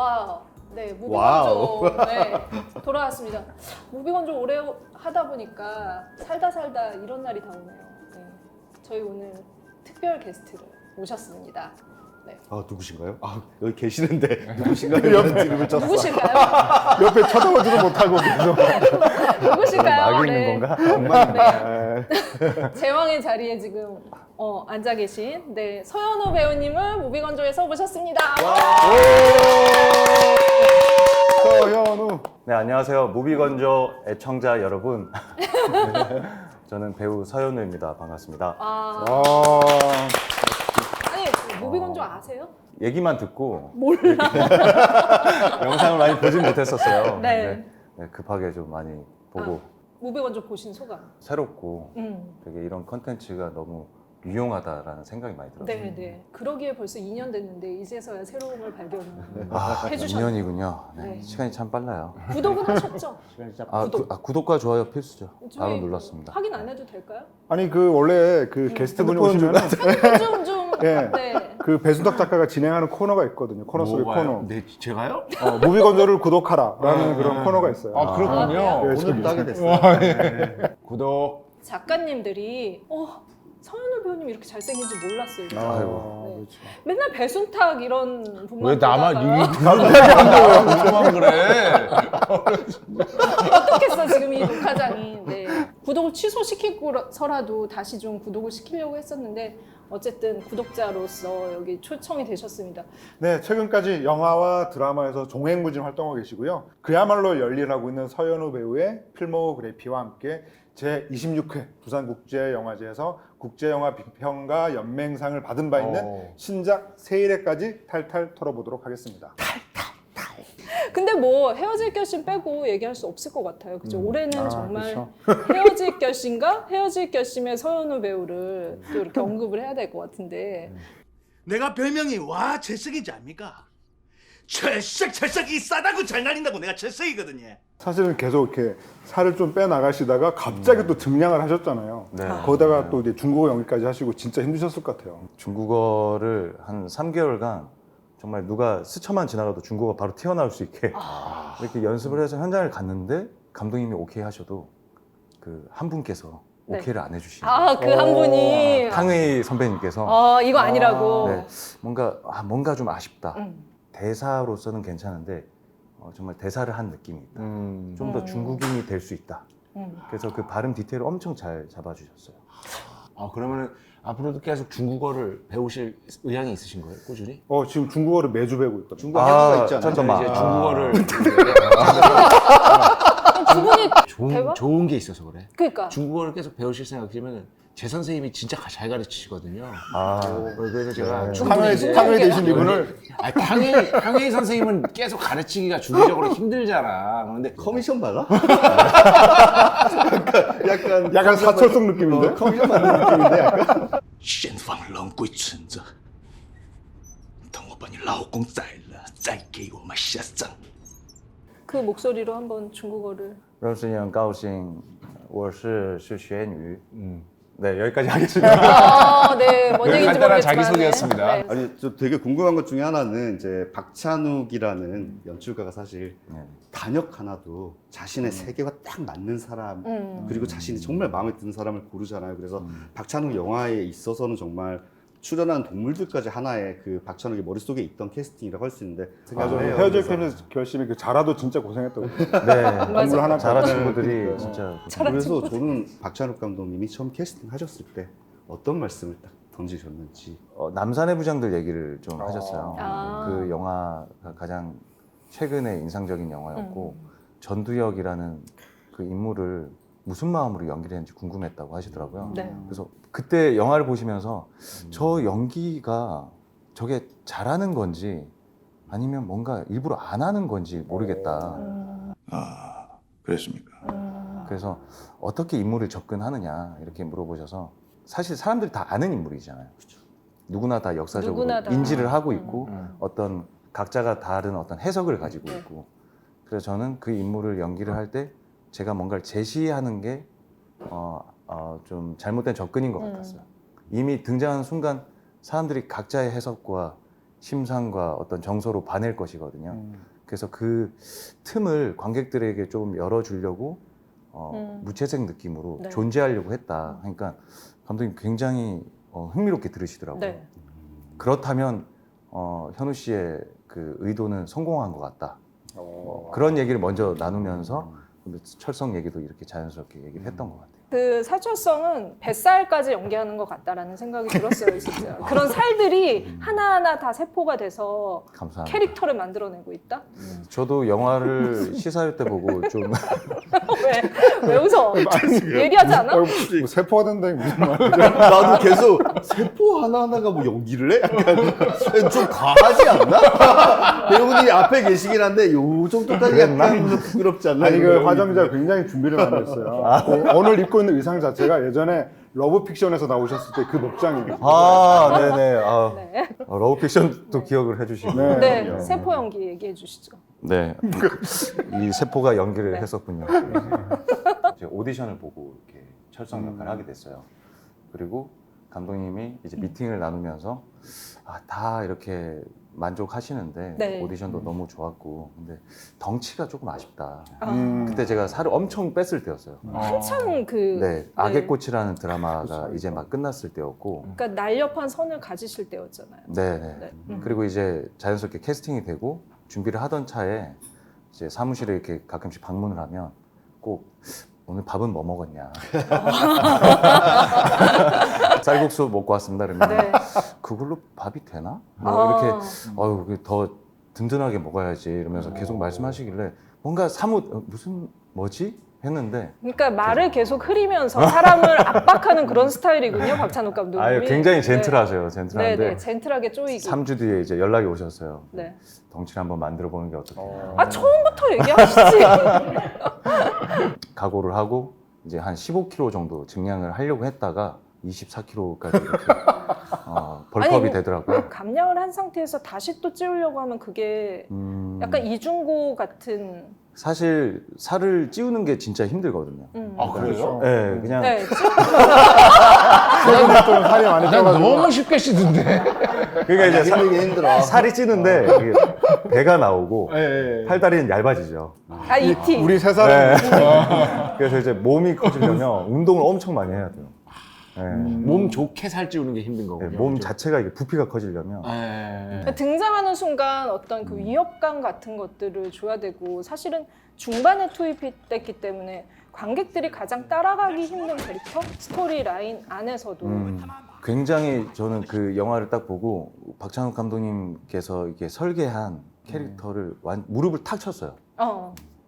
와, 네, 와우. 무비건조 네, 돌아왔습니다. 무비건조 오래 하다 보니까 살다 이런 날이 다 오네요. 네, 저희 오늘 특별 게스트를 모셨습니다. 네. 아 누구신가요? 아 여기 계시는데 누구신가요? 옆에 이름을 쳤어. 누구실까요? 옆에 쳐다보지도 못하고 계속 누구실까요? 막 있는 건가? 제왕의 자리에 지금 앉아 계신 서현우 배우님을 무비건조에서 모셨습니다. 서현우. 네 안녕하세요 무비건조 애청자 여러분. 저는 배우 서현우입니다. 반갑습니다. 아니 무비건조 아세요? 얘기만 듣고 몰라. 영상을 많이 보진 못했었어요. 네. 네, 급하게 좀 많이 보고 무비건조 보신 소감. 새롭고 되게 이런 컨텐츠가 너무 유용하다라는 생각이 많이 들었어요. 네. 그러기에 벌써 2년 됐는데 이제서야 새로움을 발견 아, 해주셨네요. 2년이군요. 네, 네. 시간이 참 빨라요. 구독은 하셨죠? 구독과 좋아요 필수죠. 바로 저희 눌렀습니다. 확인 안 해도 될까요? 아니 그 원래 그 게스트분이 오시면 좀 네. 네. 그 배순덕 작가가 진행하는 코너가 있거든요. 코너 속의 코너. 네, 제가요? 무비건조를 구독하라라는 그런 코너가 있어요. 아, 그렇군요. 네, 오늘 따게 됐어요. 구독. 작가님들이 서현우 배우님 이렇게 잘생긴지 몰랐어요. 진짜. 네. 그렇죠. 맨날 배순탁 이런 분만 왜 나만 보다가 이만 그래? 어떻겠어 지금 이 녹화장이. 네. 구독을 취소시키고서라도 다시 좀 구독을 시키려고 했었는데 어쨌든 구독자로서 여기 초청이 되셨습니다. 네, 최근까지 영화와 드라마에서 종횡무진 활동하고 계시고요. 그야말로 열일하고 있는 서현우 배우의 필모그래피와 함께 제26회 부산국제영화제에서 국제영화 비평가 연맹상을 받은 바 있는 신작 세일회까지 탈탈 털어보도록 하겠습니다. 근데 뭐 헤어질 결심 빼고 얘기할 수 없을 것 같아요. 그죠? 올해는 정말 그렇죠. 헤어질 결심과 헤어질 결심의 서현우 배우를 또 이렇게 언급을 해야 될 것 같은데. 내가 별명이 와 채석이지 않습니까? 채석이 싸다고 잘 날린다고 내가 채석이거든요. 사실은 계속 이렇게 살을 좀 빼 나가시다가 갑자기 또 증량을 하셨잖아요. 네. 거기다가 또 이제 중국어 연기까지 하시고 진짜 힘드셨을 것 같아요. 중국어를 한 3개월간 정말 누가 스쳐만 지나가도 중국어 바로 튀어나올 수 있게 이렇게 연습을 해서 현장을 갔는데 감독님이 오케이 하셔도 그 한 분께서 네. 오케이를 안 해주시는 거예요. 그 한 분이 탕웨이 선배님께서 이거 아니라고. 네, 뭔가 좀 아쉽다. 음. 대사로서는 괜찮은데 정말 대사를 한 느낌이 있다. 좀 더 중국인이 될 수 있다. 그래서 그 발음 디테일을 엄청 잘 잡아주셨어요. 그러면 앞으로도 계속 중국어를 배우실 의향이 있으신 거예요? 꾸준히? 지금 중국어를 매주 배우고 있거든요. 중국어 한국어 있잖아요. 잠깐만. 이제 중국어를 두 분이 대화? 좋은 게 있어서 그래. 그러니까. 중국어를 계속 배우실 생각이면 제 선생님이 진짜 잘 가르치시거든요. 그래서 제가 네. 탕웨이 되신 이분을 탕웨이 선생님은 계속 가르치기가 주기적으로 힘들잖아. 그런데 커미션 받아? 약간 사철성 느낌인데? 커미션 받는 느낌인데 약간? 先放人归存着，等我把你老公宰了，再给我们下葬。 그 목소리로 한번 중국어를. 认识你很高兴，我是学女。 네 여기까지 하겠습니다. 네, 뭔 얘기인지 간단한 모르겠지만. 자기소개였습니다. 네. 아니 저 되게 궁금한 것 중에 하나는 이제 박찬욱이라는 연출가가 사실 네. 단역 하나도 자신의 세계와 딱 맞는 사람 그리고 자신이 정말 마음에 드는 사람을 고르잖아요. 그래서 박찬욱 영화에 있어서는 정말 출연한 동물들까지 하나의 그 박찬욱의 머릿속에 있던 캐스팅이라고 할 수 있는데 생각을 해요. 헤어질 그래서 결심이 그 자라도 진짜 고생했다고. 네. 동물 하나 잘한 친구들이 진짜 그래서 저는 박찬욱 감독님이 처음 캐스팅 하셨을 때 어떤 말씀을 딱 던지셨는지. 남산의 부장들 얘기를 좀 하셨어요. 아. 그 영화가 가장 최근에 인상적인 영화였고 전두엽이라는 그 인물을 무슨 마음으로 연기를 했는지 궁금했다고 하시더라고요. 네. 그래서 그때 영화를 보시면서 저 연기가 저게 잘하는 건지 아니면 뭔가 일부러 안 하는 건지 모르겠다. 그랬습니까? 그래서 어떻게 인물을 접근하느냐 이렇게 물어보셔서 사실 사람들이 다 아는 인물이잖아요. 누구나 다 역사적으로 누구나 다. 인지를 하고 있고 어떤 각자가 다른 어떤 해석을 가지고 있고 그래서 저는 그 인물을 연기를 할 때 제가 뭔가를 제시하는 게 좀 잘못된 접근인 것 같았어요. 이미 등장하는 순간 사람들이 각자의 해석과 심상과 어떤 정서로 반할 것이거든요. 그래서 그 틈을 관객들에게 좀 열어주려고 무채색 느낌으로 네. 존재하려고 했다. 그러니까 감독님 굉장히 흥미롭게 들으시더라고요. 네. 그렇다면 현우 씨의 그 의도는 성공한 것 같다. 그런 얘기를 먼저 나누면서 철성 얘기도 이렇게 자연스럽게 얘기를 했던 것 같아요. 그 사철성은 뱃살까지 연기하는 것 같다라는 생각이 들었어요, 진짜. 그런 살들이 하나하나 다 세포가 돼서 감사합니다. 캐릭터를 만들어내고 있다? 저도 영화를 시사회 때 보고 좀 왜 웃어? 예리하지 않아? 뭐 세포가 된다니 무슨 말이야? 나도 계속 세포 하나하나가 뭐 연기를 해? 약간 좀 과하지 않나? 배우분이 앞에 계시긴 한데 요 정도까지 약간 부끄럽지 않나? 아니 그 화정자 굉장히 준비를 많이 했어요. 오늘 입고 있는 의상 자체가 예전에 러브픽션에서 나오셨을 때 그 복장이거든요. 아, 네네. 아, 네. 러브픽션도 기억을 해주시고. 네. 네, 세포 연기 얘기해 주시죠. 네. 이 세포가 연기를 했었군요. 이제 오디션을 보고 이렇게 철성 역할을 하게 됐어요. 그리고 감독님이 이제 미팅을 나누면서 다 이렇게 만족하시는데 네. 오디션도 너무 좋았고 근데 덩치가 조금 아쉽다. 음. 그때 제가 살을 엄청 뺐을 때였어요. 한참 그 네, 악의 꽃이라는 드라마가 이제 막 끝났을 때였고, 그러니까 날렵한 선을 가지실 때였잖아요. 네네. 네. 그리고 이제 자연스럽게 캐스팅이 되고 준비를 하던 차에 이제 사무실에 이렇게 가끔씩 방문을 하면 꼭 오늘 밥은 뭐 먹었냐? 쌀국수 먹고 왔습니다. 그러면 네. 그걸로 밥이 되나? 뭐 아. 이렇게 그게 더 든든하게 먹어야지 이러면서 계속 말씀하시길래 뭔가 사뭇 무슨 뭐지? 했는데 그러니까 말을 계속 흐리면서 사람을 압박하는 그런 스타일이군요, 박찬욱 감독님이. 아유 굉장히 젠틀하세요. 네, 젠틀한데 네, 젠틀하게 쪼이기. 3주 뒤에 이제 연락이 오셨어요. 네. 덩치를 한번 만들어 보는 게 어떻게? 아 처음부터 얘기하시지. 각오를 하고 이제 한 15kg 정도 증량을 하려고 했다가 24kg까지 이렇게 벌크업이 아니, 뭐, 되더라고요. 감량을 한 상태에서 다시 또 찌우려고 하면 그게 약간 이중고 같은. 사실 살을 찌우는 게 진짜 힘들거든요. 아 그래요? 네, 그냥 네, 최근에 좀 살이 많이 난 쪄가지고 너무 쉽게 씻던데. 그러니까 이제 힘들긴 힘들어. 살이 찌는데 이게 배가 나오고 예. 팔다리는 얇아지죠. 아 이티. 우리 세 사람 그래서 이제 몸이 커지려면 운동을 엄청 많이 해야 돼요. 네. 몸 좋게 살찌우는 게 힘든 네, 거군요. 몸 그죠? 자체가 이게 부피가 커지려면 등장하는 순간 어떤 그 위협감 같은 것들을 줘야 되고 사실은 중반에 투입됐기 때문에 관객들이 가장 따라가기 힘든 캐릭터 스토리 라인 안에서도 굉장히 저는 그 영화를 딱 보고 박찬욱 감독님께서 이게 설계한 캐릭터를 무릎을 탁 쳤어요.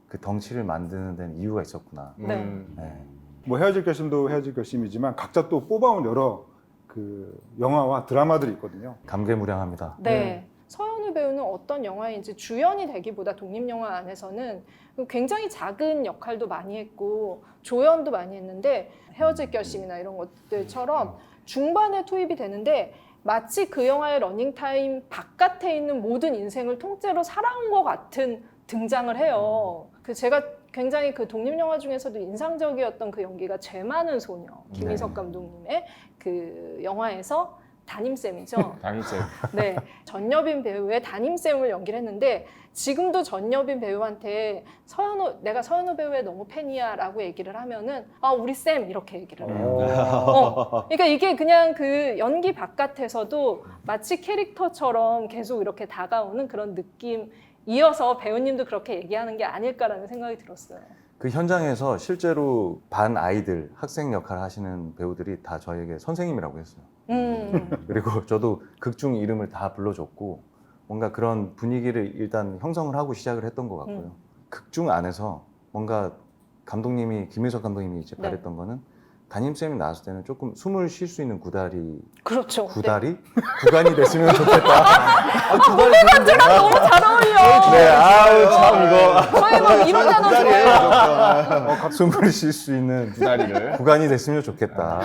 그 덩치를 만드는 데는 이유가 있었구나. 네. 네. 뭐 헤어질 결심도 헤어질 결심이지만 각자 또 뽑아온 여러 그 영화와 드라마들이 있거든요. 감개무량합니다. 네. 서현우 배우는 어떤 영화인지 주연이 되기보다 독립영화 안에서는 굉장히 작은 역할도 많이 했고 조연도 많이 했는데 헤어질 결심이나 이런 것들처럼 중반에 투입이 되는데 마치 그 영화의 러닝타임 바깥에 있는 모든 인생을 통째로 살아온 것 같은 등장을 해요. 그 제가 굉장히 그 독립영화 중에서도 인상적이었던 그 연기가 죄 많은 소녀 김희석 감독님의 그 영화에서 담임쌤이죠. 담임쌤. 네, 전여빈 배우의 담임쌤을 연기를 했는데 지금도 전여빈 배우한테 내가 서현우 배우의 너무 팬이야라고 얘기를 하면은 우리 쌤 이렇게 얘기를 해요. 그러니까 이게 그냥 그 연기 바깥에서도 마치 캐릭터처럼 계속 이렇게 다가오는 그런 느낌이어서 배우님도 그렇게 얘기하는 게 아닐까라는 생각이 들었어요. 그 현장에서 실제로 반 아이들 학생 역할 하시는 배우들이 다 저에게 선생님이라고 했어요. 그리고 저도 극중 이름을 다 불러줬고 뭔가 그런 분위기를 일단 형성을 하고 시작을 했던 것 같고요. 극중 안에서 뭔가 감독님이 김희석 감독님이 이제 네. 바랬던 거는 담임쌤이 나왔을 때는 조금 숨을 쉴 수 있는 구다리 그렇죠. 구간이 됐으면 좋겠다. 후배관제랑 너무 잘 어울려. 네, 아유 참 이거 저희 막 이런 단어 좋아해요. 숨을 쉴 수 있는 구다리를. 구간이 됐으면 좋겠다.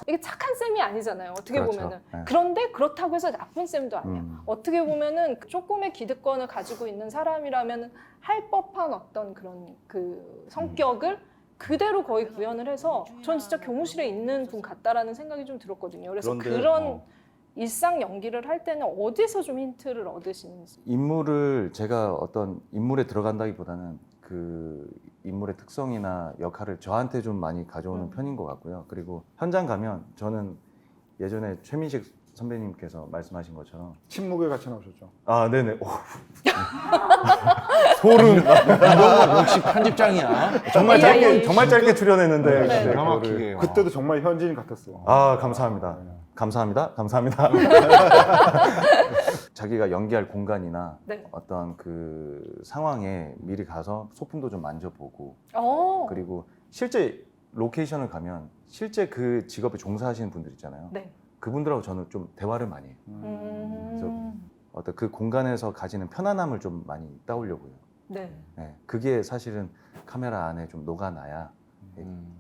이게 착한 쌤이 아니잖아요. 어떻게 그렇죠. 보면은. 네. 그런데 그렇다고 해서 나쁜 쌤도 아니야. 어떻게 보면은 조금의 기득권을 가지고 있는 사람이라면 할 법한 어떤 그런 그 성격을 그대로 거의 구현을 해서 전 진짜 교무실에 있는 분 같다라는 생각이 좀 들었거든요. 그래서 그런데, 그런 일상 연기를 할 때는 어디서 좀 힌트를 얻으시는지. 인물을 제가 어떤 인물에 들어간다기보다는 그 인물의 특성이나 역할을 저한테 좀 많이 가져오는 편인 것 같고요. 그리고 현장 가면 저는 예전에 최민식 선배님께서 말씀하신 것처럼 침묵에 같이 나오셨죠. 아 네네 오. 소름 이거 역시 편집장이야. 정말 짧게 출연했는데 네. 근데 기가 그거를- 막히게. 그때도 정말 현지인 같았어요. 아 감사합니다. 감사합니다. 자기가 연기할 공간이나 네. 어떤 그 상황에 미리 가서 소품도 좀 만져보고 그리고 실제 로케이션을 가면 실제 그 직업에 종사하시는 분들 있잖아요. 네. 그분들하고 저는 좀 대화를 많이 해요. 어떤 그 공간에서 가지는 편안함을 좀 많이 따오려고요. 네. 네, 그게 사실은 카메라 안에 좀 녹아나야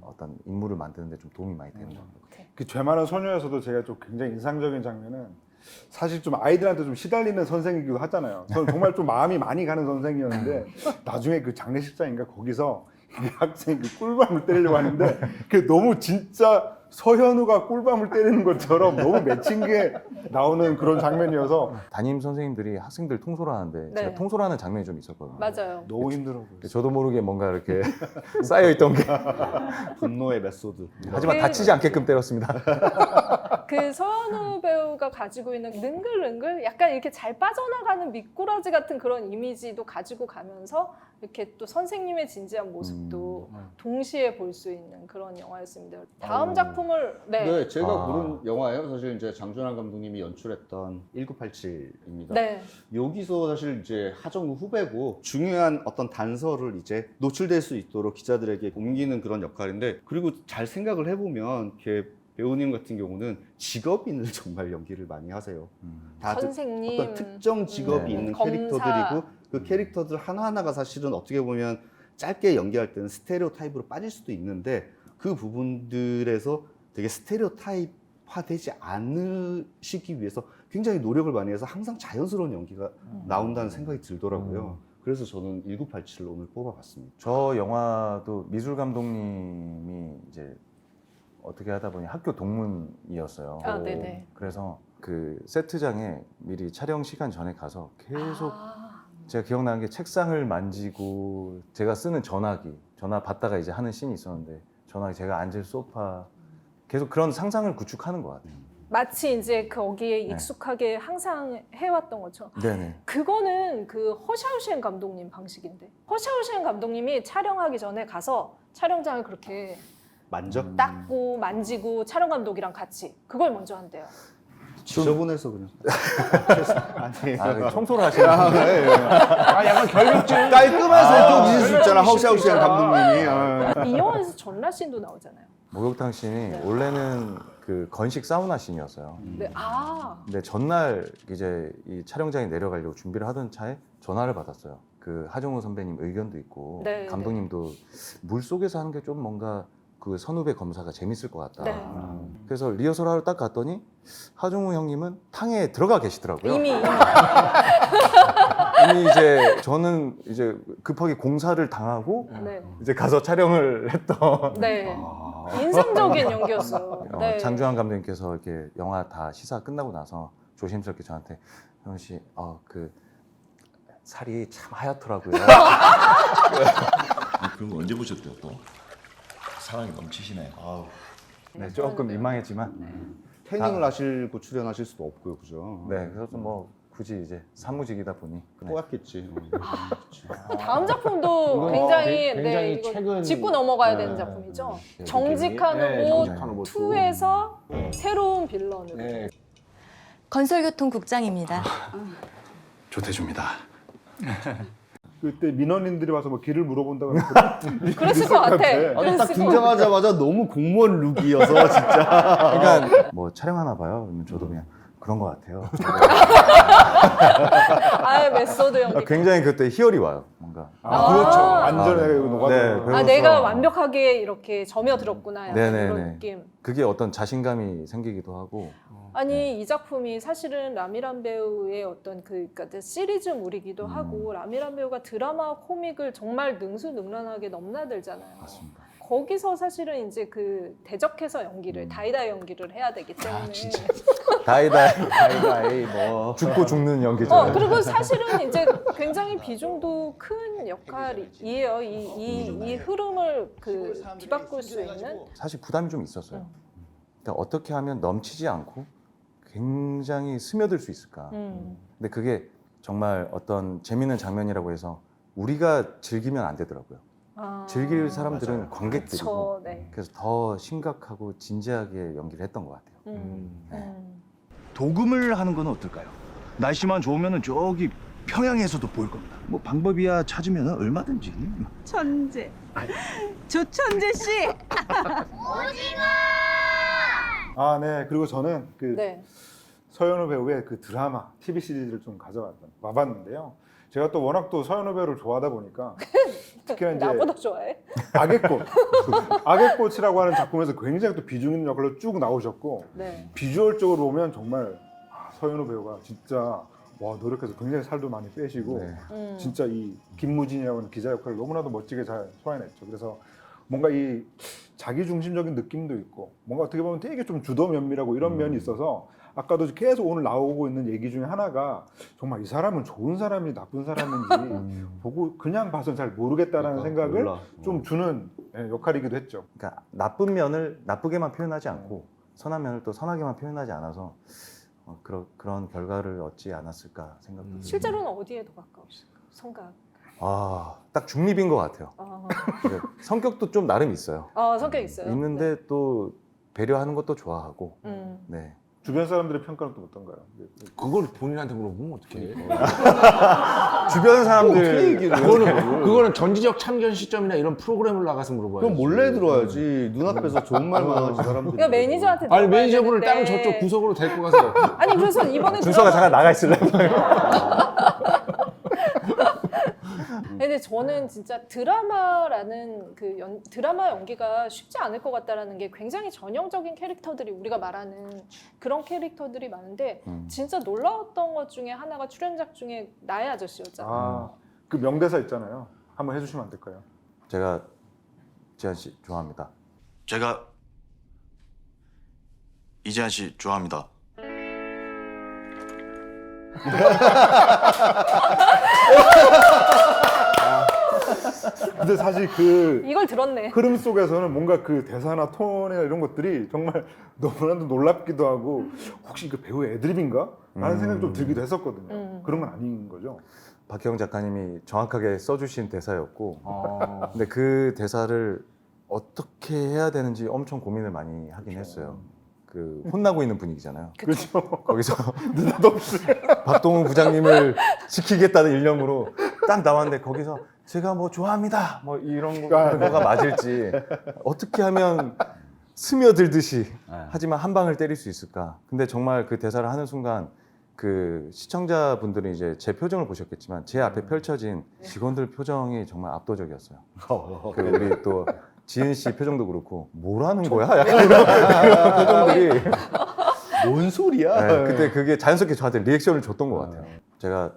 어떤 인물을 만드는데 좀 도움이 많이 되는 것 같아요. 그 죄 많은 소녀에서도 제가 좀 굉장히 인상적인 장면은 사실 좀 아이들한테 좀 시달리는 선생이기도 하잖아요. 저는 정말 좀 마음이 많이 가는 선생이었는데 나중에 그 장례식장인가 거기서 이 학생이 그 꿀밤을 때리려고 하는데 그게 너무 진짜 서현우가 꿀밤을 때리는 것처럼 너무 맺힌 게 나오는 그런 장면이어서 담임 선생님들이 학생들 통솔하는데 네. 제가 통솔하는 장면이 좀 있었거든요. 맞아요. 너무 힘들어 보였어요. 저도 모르게 뭔가 이렇게 쌓여있던 게 분노의 메소드. 하지만 그- 다치지 않게끔 때렸습니다. 그 서현우 배우가 가지고 있는 능글능글 약간 이렇게 잘 빠져나가는 미꾸라지 같은 그런 이미지도 가지고 가면서 이렇게 또 선생님의 진지한 모습도 동시에 볼 수 있는 그런 영화였습니다. 다음 작품을 네, 제가 아. 고른 영화예요. 사실 이제 장준환 감독님이 연출했던 1987입니다. 네. 여기서 사실 이제 하정우 후배고 중요한 어떤 단서를 이제 노출될 수 있도록 기자들에게 옮기는 그런 역할인데 그리고 잘 생각을 해보면 이렇게 배우님 같은 경우는 직업인을 정말 연기를 많이 하세요. 다들 선생님 어떤 특정 직업이 네. 있는 검사. 캐릭터들이고 그 캐릭터들 하나하나가 사실은 어떻게 보면 짧게 연기할 때는 스테레오 타입으로 빠질 수도 있는데 그 부분들에서 되게 스테레오 타입화되지 않으시기 위해서 굉장히 노력을 많이 해서 항상 자연스러운 연기가 나온다는 생각이 들더라고요. 그래서 저는 1987로 오늘 뽑아봤습니다. 저 영화도 미술 감독님이 이제 어떻게 하다 보니 학교 동문이었어요. 아, 네네. 그래서 그 세트장에 미리 촬영 시간 전에 가서 계속 아, 제가 기억나는 게 책상을 만지고 제가 쓰는 전화 받다가 이제 하는 씬이 있었는데 전화기 제가 앉을 소파 계속 그런 상상을 구축하는 것 같아요. 마치 이제 거기에 네. 익숙하게 항상 해왔던 것처럼 네네. 그거는 그 허샤오시엔 감독님 방식인데 허샤오시엔 감독님이 촬영하기 전에 가서 촬영장을 그렇게 만져? 닦고 만지고 촬영 감독이랑 같이 그걸 먼저 한대요. 지저분해서 그냥. 아니, 아, 청소를 하시는 아, 약간 결벽증. 깔끔해서 좀 있을 수 있잖아. 하우샤우시안 감독님이. 아. 이 영화에서 전라 씬도 나오잖아요. 목욕탕 씬이 원래는 그 건식 사우나 씬이었어요. 네. 아, 근데 전날 이제 이 촬영장에 내려가려고 준비를 하던 차에 전화를 받았어요. 그 하정우 선배님 의견도 있고 네, 감독님도 물 속에서 하는 게 좀 뭔가 그 선후배 검사가 재밌을 것 같다. 네. 그래서 리허설 하러 딱 갔더니 하정우 형님은 탕에 들어가 계시더라고요. 이미 이미 이제 저는 이제 급하게 공사를 당하고 네. 이제 가서 촬영을 했던 네. 인상적인 연기였어요. 네. 장주환 감독님께서 이렇게 영화 다 시사 끝나고 나서 조심스럽게 저한테 현 씨, 그 살이 참 하얗더라고요. 그런 거 언제 보셨대요 또? 사랑이 넘치시네요. 아우. 네, 조금 민망했지만 태닝을 하시고 출연하실 수도 없고요, 그죠? 네, 그래서 뭐 굳이 이제 사무직이다 보니 네. 꼬였겠지. 다음 작품도 이거 굉장히, 굉장히 이거 최근- 짚고 넘어가야 네. 되는 작품이죠. 네, 정직한 네, 후보 정직한 후보 2에서 새로운 빌런으로. 네. 건설교통국장입니다. 조태주입니다. 그때 민원인들이 와서 뭐 길을 물어본다고 그랬을 것 같아. 아니, 딱 그랬을 것 같아. 등장하자마자 너무 공무원 룩이어서 진짜. 그러니까 뭐 촬영하나 봐요. 그러면 저도 그냥 그런 것 같아요. 아, 메소드 연기. 굉장히 그때 희열이 와요. 뭔가 그렇죠. 완전히 네. 녹아들어요. 네, 아, 배워서. 내가 완벽하게 이렇게 점여들었구나. 약간 네네네. 이런 느낌. 그게 어떤 자신감이 생기기도 하고 아니 이 작품이 사실은 라미란 배우의 어떤 그러니까 시리즈물이기도 하고 라미란 배우가 드라마와 코믹을 정말 능수능란하게 넘나들잖아요. 맞습니다. 거기서 사실은 이제 그 대적해서 연기를 다이다이 연기를 해야 되기 때문에 진짜. 다이다이 뭐 죽고 죽는 연기죠. 그리고 사실은 이제 굉장히 비중도 큰 역할이에요. 이 흐름을 그 뒤바꿀 수 있는. 사실 부담이 좀 있었어요. 그러니까 어떻게 하면 넘치지 않고 굉장히 스며들 수 있을까. 근데 그게 정말 어떤 재밌는 장면이라고 해서 우리가 즐기면 안 되더라고요. 즐길 사람들은 관객들이고 그쵸, 네. 그래서 더 심각하고 진지하게 연기를 했던 것 같아요. 도금을 하는 건 어떨까요? 날씨만 좋으면 저기 평양에서도 보일 겁니다. 뭐 방법이야 찾으면 얼마든지. 천재. 조천재 씨. 아, 네. 그리고 저는 그 네. 서현우 배우의 그 드라마 TV 시리즈를 좀 와봤는데요. 제가 또 워낙 또 서현우 배우를 좋아하다 보니까 특히나 이제 나보다 좋아해? 악의 꽃이라고 하는 작품에서 굉장히 또 비중 있는 역할로 쭉 나오셨고 네. 비주얼적으로 보면 정말 서현우 배우가 진짜 와 노력해서 굉장히 살도 많이 빼시고 네. 진짜 이 김무진이라고 하는 기자 역할을 너무나도 멋지게 잘 소화해냈죠. 그래서 뭔가 이 자기 중심적인 느낌도 있고 뭔가 어떻게 보면 되게 좀 주도 면밀하고 이런 면이 있어서 아까도 계속 오늘 나오고 있는 얘기 중에 하나가 정말 이 사람은 좋은 사람인지 나쁜 사람인지 보고 그냥 봐서는 잘 모르겠다라는 생각을 좀 주는 역할이기도 했죠. 그러니까 나쁜 면을 나쁘게만 표현하지 않고 선한 면을 또 선하게만 표현하지 않아서 그런 결과를 얻지 않았을까 생각합니다. 실제로는 어디에 더 가까우실까? 성각. 딱 중립인 것 같아요. 그러니까 성격도 좀 나름 있어요. 성격 있어요. 있는데 또 배려하는 것도 좋아하고. 네. 주변 사람들의 평가는 또 어떤가요? 그걸 본인한테 물어보면 어떡해. 주변 사람들 그거는 전지적 참견 시점이나 이런 프로그램을 나가서 물어봐야지. 그럼 몰래 들어야지. 눈앞에서 좋은 말만 하지 사람들이. 그러니까 매니저한테 아니 들어가야 매니저분을 되는데. 다른 저쪽 구석으로 데리고 가서 아니 그래서 이번에 준서가 잠깐 나가 있을래요? 근데 저는 진짜 드라마라는 드라마 연기가 쉽지 않을 것 같다라는 게 굉장히 전형적인 캐릭터들이 우리가 말하는 그런 캐릭터들이 많은데 진짜 놀라웠던 것 중에 하나가 출연작 중에 나의 아저씨였잖아요. 그 명대사 있잖아요. 한번 해주시면 안 될까요? 제가 지한 씨 좋아합니다. 제가 이재한 씨 좋아합니다. 근데 사실 그 이걸 들었네. 흐름 속에서는 뭔가 그 대사나 톤이나 이런 것들이 정말 너무나도 놀랍기도 하고 혹시 그 배우의 애드립인가? 라는 생각이 좀 들기도 했었거든요. 그런 건 아닌 거죠. 박혜영 작가님이 정확하게 써주신 대사였고 근데 그 대사를 어떻게 해야 되는지 엄청 고민을 많이 하긴 했어요. 그 혼나고 있는 분위기잖아요. 그렇죠. 거기서 느닷없이 박동훈 부장님을 지키겠다는 일념으로 딱 나왔는데 거기서 제가 뭐 좋아합니다 뭐 이런 거가 맞을지 어떻게 하면 스며들듯이 하지만 한 방을 때릴 수 있을까. 근데 정말 그 대사를 하는 순간 그 시청자분들은 이제 제 표정을 보셨겠지만 제 앞에 펼쳐진 직원들 표정이 정말 압도적이었어요. 그 우리 또 지은 씨 표정도 그렇고 뭐라는 거야? 약간 이런 표정들이 뭔 소리야? 네, 그때 그게 자연스럽게 저한테 리액션을 줬던 것 같아요. 제가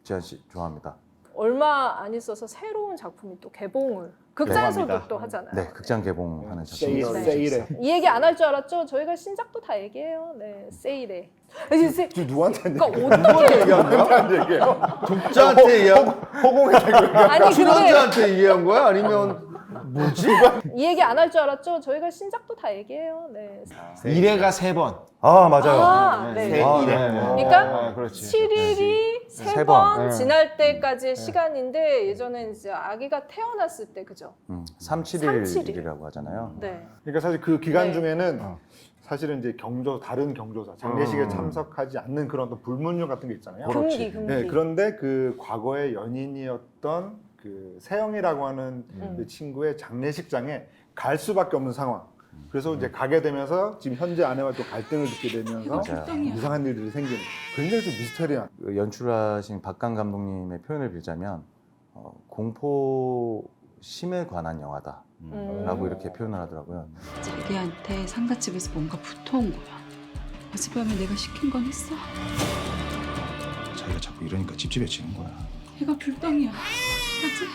지한 씨 좋아합니다. 얼마 안 있어서 새로운 작품이 또 개봉을 극장에서도 또 하잖아요. 네, 극장 개봉하는 세일, 작품이 세일에. 이 얘기 안 할 줄 알았죠? 저희가 신작도 다 얘기해요. 네, 세일에. 지금 누구한테 그러니까 누구한테 얘기해요? 독자한테 얘기한 허공에 대고 아니 근데 출연자한테 얘기한 거야? 아니면 뭐지? 이 얘기 안 할 줄 알았죠? 저희가 신작도 다 얘기해요. 네. 1회가 3번. 맞아요. 네. 네. 그러니까 그렇지. 7일이 세 3번 번. 지날 때까지의 시간인데 예전에 이제 아기가 태어났을 때 그죠? 371이라고 하잖아요. 네. 그러니까 사실 그 기간 네. 중에는 사실은 이제 다른 경조사 장례식에 참석하지 않는 그런 어떤 불문율 같은 게 있잖아요. 금기. 네, 그런데 그 과거의 연인이었던 그 세영이라고 하는 그 친구의 장례식장에 갈 수밖에 없는 상황. 그래서 이제 가게 되면서 지금 현재 아내와 또 갈등을 듣게 되면서 이상한 일들이 생기는 굉장히 좀 미스터리한. 그 연출하신 박강 감독님의 표현을 빌자면 공포심에 관한 영화다라고 이렇게 표현을 하더라고요. 자기한테 상가집에서 뭔가 붙어온 거야. 어젯밤에 내가 시킨 건 했어? 자기가 자꾸 이러니까 찝찝해지는 거야. 얘가 불덩이야. 맞지?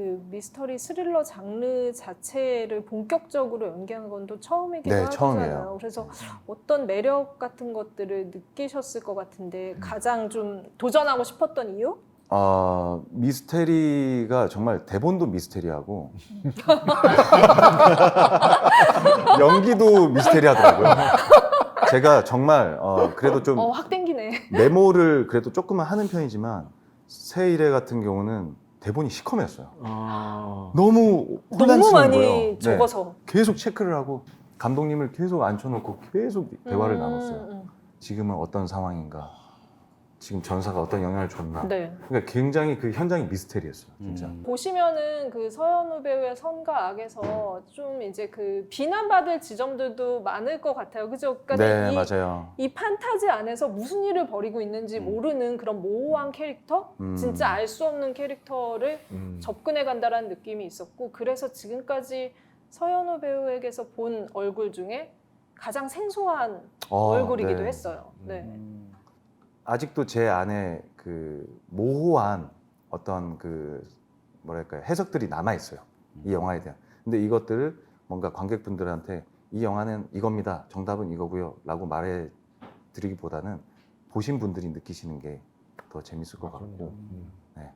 그 미스터리 스릴러 장르 자체를 본격적으로 연기한 건 또 처음이기도 네, 하잖아요. 처음이에요. 그래서 어떤 매력 같은 것들을 느끼셨을 것 같은데 가장 좀 도전하고 싶었던 이유? 미스테리가 정말 대본도 미스테리하고 연기도 미스테리하더라고요. 제가 정말 그래도 좀 확 땡기네. 메모를 그래도 조금은 하는 편이지만 새 일회 같은 경우는 대본이 시커매였어요. 너무 너무 혼란스러운 많이 거예요. 적어서. 계속 체크를 하고 감독님을 계속 앉혀놓고 계속 대화를 나눴어요. 지금은 어떤 상황인가? 지금 전사가 어떤 영향을 줬나? 네. 그러니까 굉장히 그 현장이 미스테리했어요, 진짜. 보시면은 그 서현우 배우의 선과 악에서 좀 이제 그 비난받을 지점들도 많을 것 같아요. 그죠? 그러니까 네, 맞아요. 이 판타지 안에서 무슨 일을 벌이고 있는지 모르는 그런 모호한 캐릭터? 진짜 알 수 없는 캐릭터를 접근해 간다라는 느낌이 있었고, 그래서 지금까지 서현우 배우에게서 본 얼굴 중에 가장 생소한 얼굴이기도 네. 했어요. 네. 아직도 제 안에 그 모호한 어떤 그 뭐랄까요 해석들이 남아 있어요. 이 영화에 대한. 근데 이것들을 뭔가 관객분들한테 이 영화는 이겁니다. 정답은 이거고요.라고 말해 드리기보다는 보신 분들이 느끼시는 게 더 재밌을 것 같고. 네.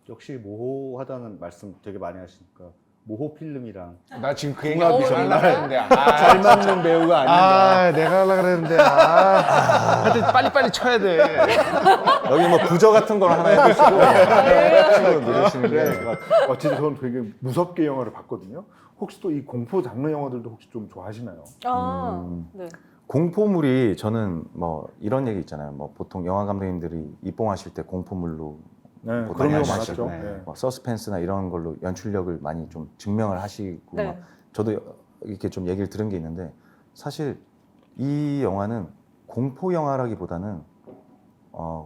역시 모호하다는 말씀 되게 많이 하시니까 모호 필름이랑 나 지금 그 얘기 궁합이 정말 했는데 잘 맞는 배우가 아닌가. 내가 하려고 그랬는데 하여튼 빨리빨리 쳐야 돼. 여기 뭐 부저 같은 걸 하나 해주시고 누르시는 게. 진짜 저는 되게 무섭게 영화를 봤거든요. 혹시 또 이 공포 장르 영화들도 혹시 좀 좋아하시나요? 네. 공포물이 저는 뭐 이런 얘기 있잖아요. 뭐 보통 영화 감독님들이 입봉하실 때 공포물로 네, 보통 그런 거 많이 많았죠. 하시고, 네. 뭐 서스펜스나 이런 걸로 연출력을 많이 좀 증명을 하시고 네. 막 저도 이렇게 좀 얘기를 들은 게 있는데 사실 이 영화는 공포 영화라기보다는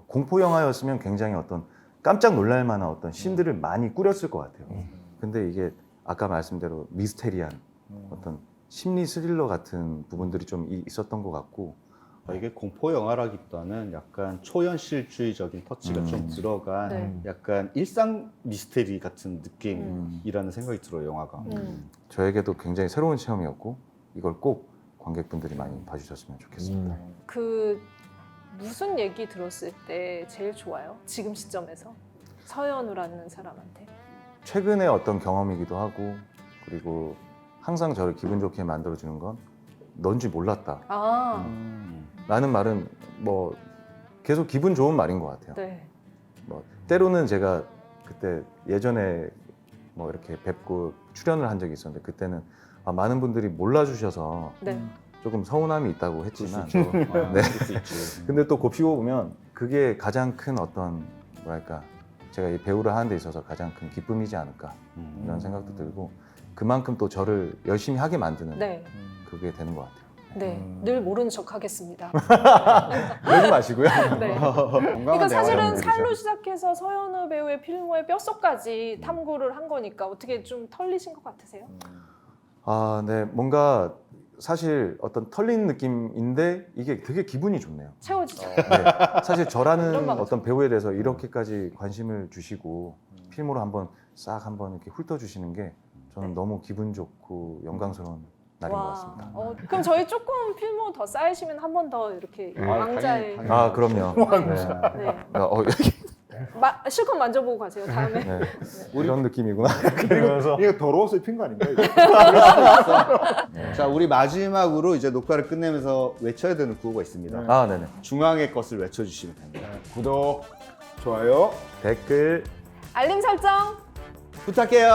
공포 영화였으면 굉장히 어떤 깜짝 놀랄 만한 어떤 씬들을 많이 꾸렸을 것 같아요. 근데 이게 아까 말씀대로 미스테리한 어떤 심리 스릴러 같은 부분들이 좀 있었던 것 같고 이게 공포 영화라기보다는 약간 초현실주의적인 터치가 좀 들어간 네. 약간 일상 미스테리 같은 느낌이라는 생각이 들어요, 영화가. 저에게도 굉장히 새로운 체험이었고 이걸 꼭 관객분들이 많이 봐주셨으면 좋겠습니다. 그 무슨 얘기 들었을 때 제일 좋아요? 지금 시점에서 서현우라는 사람한테. 최근의 어떤 경험이기도 하고 그리고 항상 저를 기분 좋게 만들어주는 건 넌지 몰랐다 라는 말은 뭐 계속 기분 좋은 말인 것 같아요. 네. 뭐 때로는 제가 그때 예전에 뭐 이렇게 뵙고 출연을 한 적이 있었는데 그때는 많은 분들이 몰라주셔서 네. 조금 서운함이 있다고 했지만 네. 네. 근데 또 곱씹어 보면 그게 가장 큰 어떤 뭐랄까 제가 이 배우를 하는 데 있어서 가장 큰 기쁨이지 않을까 이런 생각도 들고 그만큼 또 저를 열심히 하게 만드는 네. 그게 되는 것 같아요. 네. 늘 모르는 척 하겠습니다. 그러지 마시고요. 네. 그러니까 사실은 살로 시작해서 서현우 배우의 필모의 뼛속까지 탐구를 한 거니까 어떻게 좀 털리신 것 같으세요? 네. 뭔가 사실 어떤 털린 느낌인데 이게 되게 기분이 좋네요. 채워지죠. 네. 사실 저라는 이런 마음 어떤 배우에 대해서 이렇게까지 관심을 주시고 필모로 한번 싹 한번 이렇게 훑어주시는 게 저는 너무 기분 좋고 영광스러운 날인 것 같습니다. 그럼 저희 조금 필모 더 쌓이시면 한 번 더 이렇게 왕자의 그럼요. 네. 실컷 만져보고 가세요. 다음에. 네. 이런 느낌이구나. 그러면서 이거 더러워서 입힌 거 아닌가? 이거? 자, 우리 마지막으로 이제 녹화를 끝내면서 외쳐야 되는 구호가 있습니다. 네네. 중앙의 것을 외쳐주시면 됩니다. 구독. 좋아요. 댓글 알림 설정. 부탁해요.